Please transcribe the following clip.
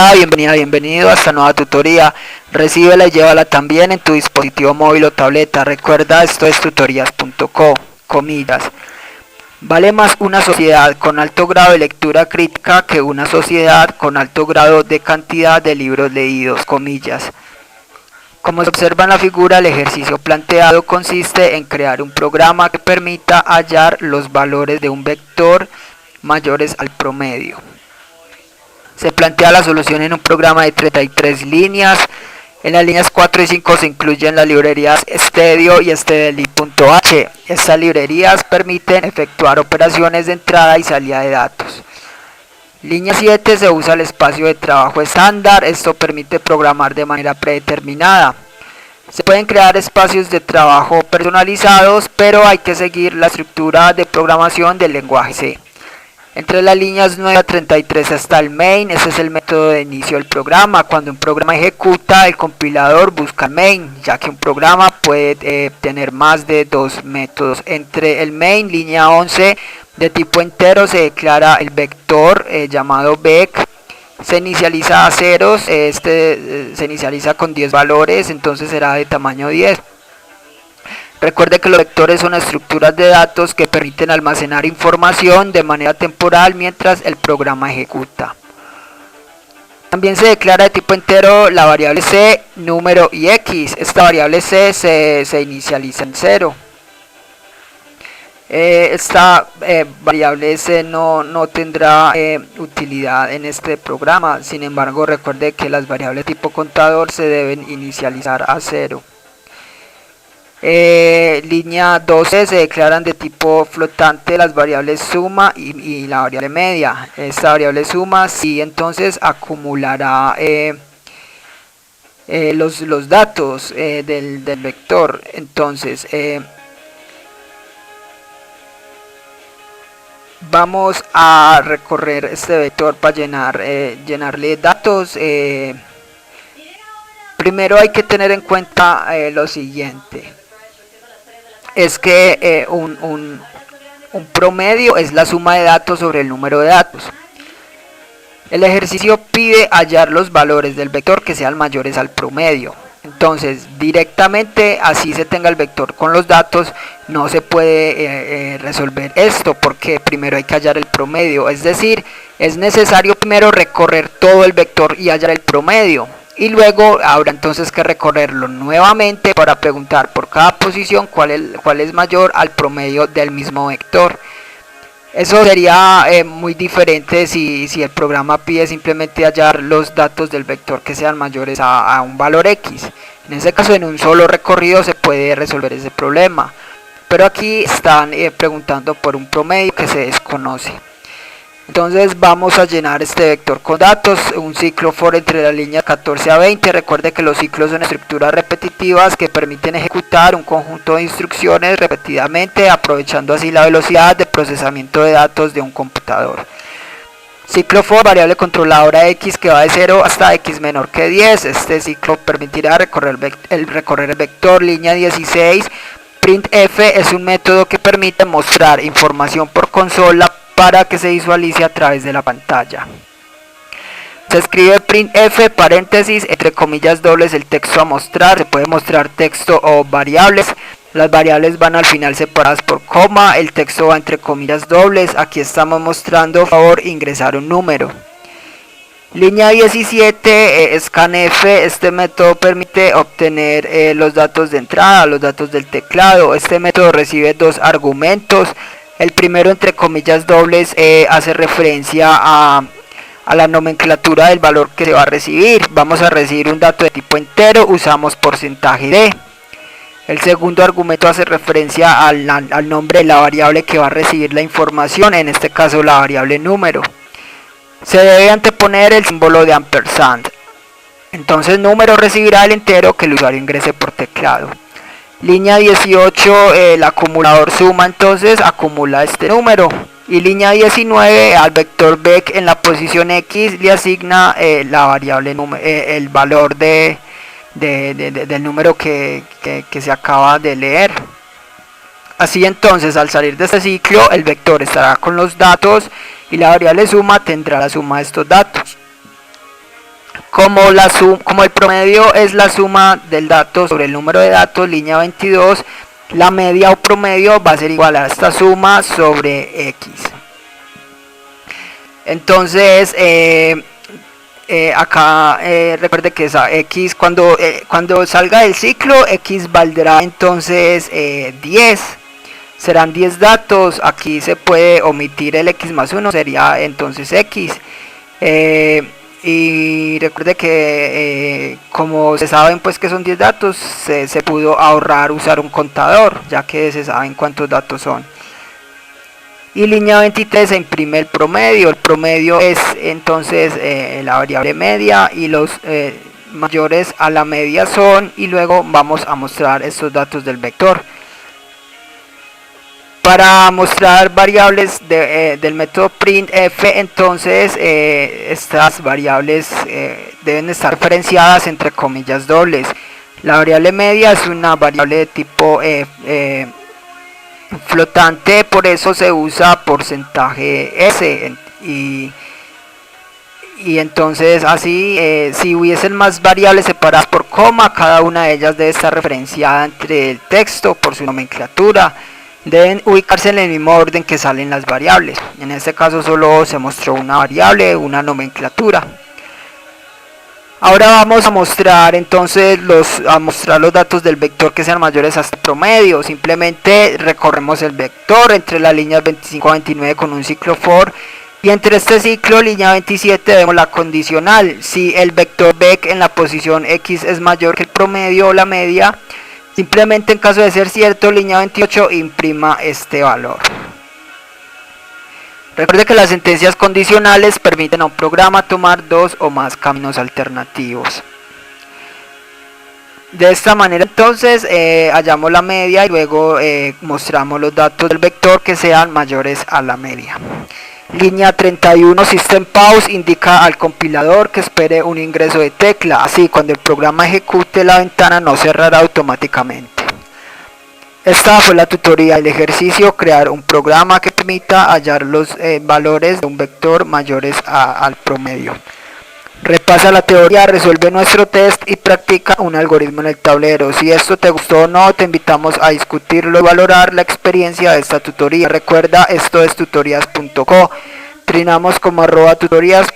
Hola, bienvenido a esta nueva tutoría. Recíbela y llévala también en tu dispositivo móvil o tableta. Recuerda, esto es tutorías.co, comillas. Vale más una sociedad con alto grado de lectura crítica que una sociedad con alto grado de cantidad de libros leídos, comillas. Como se observa en la figura, el ejercicio planteado consiste en crear un programa que permita hallar los valores de un vector mayores al promedio. Se plantea la solución en un programa de 33 líneas. En las líneas 4 y 5 se incluyen las librerías Stdio y stdli.h. Estas librerías permiten efectuar operaciones de entrada y salida de datos. Línea 7 se usa el espacio de trabajo estándar. Esto permite programar de manera predeterminada. Se pueden crear espacios de trabajo personalizados, pero hay que seguir la estructura de programación del lenguaje C. Entre las líneas 9 a 33 está el main. Ese es el método de inicio del programa. Cuando un programa ejecuta, el compilador busca el main, ya que un programa puede tener más de dos métodos. Entre el main, línea 11, de tipo entero, se declara el vector llamado vec. Se inicializa a ceros, se inicializa con 10 valores, entonces será de tamaño 10. Recuerde que los vectores son estructuras de datos que permiten almacenar información de manera temporal mientras el programa ejecuta. También se declara de tipo entero la variable c, número y x. Esta variable c se inicializa en 0. Esta variable c no tendrá utilidad en este programa. Sin embargo, recuerde que las variables tipo contador se deben inicializar a 0. Línea 12 se declaran de tipo flotante las variables suma y la variable media. Esta variable suma sí entonces acumulará los datos del vector. Entonces vamos a recorrer este vector para llenarle datos. Primero hay que tener en cuenta lo siguiente. Es que un promedio es la suma de datos sobre el número de datos. El ejercicio pide hallar los valores del vector que sean mayores al promedio. Entonces, directamente, así se tenga el vector con los datos, no se puede resolver esto, porque primero hay que hallar el promedio. Es decir, es necesario primero recorrer todo el vector y hallar el promedio. Y luego habrá entonces que recorrerlo nuevamente para preguntar por cada posición cuál es mayor al promedio del mismo vector. Eso sería muy diferente si el programa pide simplemente hallar los datos del vector que sean mayores a un valor x. En ese caso, en un solo recorrido se puede resolver ese problema. Pero aquí están preguntando por un promedio que se desconoce. Entonces vamos a llenar este vector con datos, un ciclo for entre la línea 14 a 20. Recuerde que los ciclos son estructuras repetitivas que permiten ejecutar un conjunto de instrucciones repetidamente, aprovechando así la velocidad de procesamiento de datos de un computador. Ciclo for, variable controladora x que va de 0 hasta x menor que 10. Este ciclo permitirá recorrer el vector. Línea 16, printf es un método que permite mostrar información por consola para que se visualice a través de la pantalla. Se escribe printf, paréntesis, entre comillas dobles, el texto a mostrar. Se puede mostrar texto o variables. Las variables van al final separadas por coma, el texto va entre comillas dobles. Aquí estamos mostrando, por favor, ingresar un número. Línea 17, scanf, este método permite obtener los datos de entrada, los datos del teclado. Este método recibe dos argumentos. El primero, entre comillas dobles, hace referencia a la nomenclatura del valor que se va a recibir. Vamos a recibir un dato de tipo entero, usamos porcentaje de. El segundo argumento hace referencia al nombre de la variable que va a recibir la información, en este caso la variable número. Se debe anteponer el símbolo de ampersand. Entonces número recibirá el entero que el usuario ingrese por teclado. Línea 18, el acumulador suma, entonces acumula este número. Y línea 19, al vector vec en la posición x le asigna la variable el valor del número que se acaba de leer. Así entonces, al salir de este ciclo, el vector estará con los datos y la variable suma tendrá la suma de estos datos. Como el promedio es la suma del dato sobre el número de datos, línea 22, la media o promedio va a ser igual a esta suma sobre x. Entonces, acá recuerde que esa x cuando salga del ciclo, x valdrá entonces 10. Serán 10 datos. Aquí se puede omitir el x más 1, sería entonces x. Y recuerde que como se saben pues que son 10 datos, se pudo ahorrar usar un contador, ya que se saben cuántos datos son. Y línea 23 se imprime el promedio. El promedio es entonces la variable media, y los mayores a la media son, y luego vamos a mostrar estos datos del vector. Para mostrar variables del método printf, entonces estas variables deben estar referenciadas entre comillas dobles. La variable media es una variable de tipo flotante, por eso se usa porcentaje s, y entonces así si hubiesen más variables separadas por coma, cada una de ellas debe estar referenciada entre el texto por su nomenclatura. Deben ubicarse en el mismo orden que salen las variables. En este caso solo se mostró una variable, una nomenclatura. Ahora vamos a mostrar entonces los datos del vector que sean mayores a este promedio. Simplemente recorremos el vector entre las líneas 25 a 29 con un ciclo for, y entre este ciclo, línea 27, vemos la condicional. Si el vector vec en la posición x es mayor que el promedio o la media, simplemente en caso de ser cierto, línea 28 imprima este valor. Recuerde que las sentencias condicionales permiten a un programa tomar dos o más caminos alternativos. De esta manera entonces hallamos la media y luego mostramos los datos del vector que sean mayores a la media. Línea 31, System Pause, indica al compilador que espere un ingreso de tecla. Así, cuando el programa ejecute, la ventana no cerrará automáticamente. Esta fue la tutoría del ejercicio: crear un programa que permita hallar los valores de un vector mayores al promedio. Repasa la teoría, resuelve nuestro test y practica un algoritmo en el tablero. Si esto te gustó o no, te invitamos a discutirlo y valorar la experiencia de esta tutoría. Recuerda, esto es tutorías.co. Trinamos como @tutorías.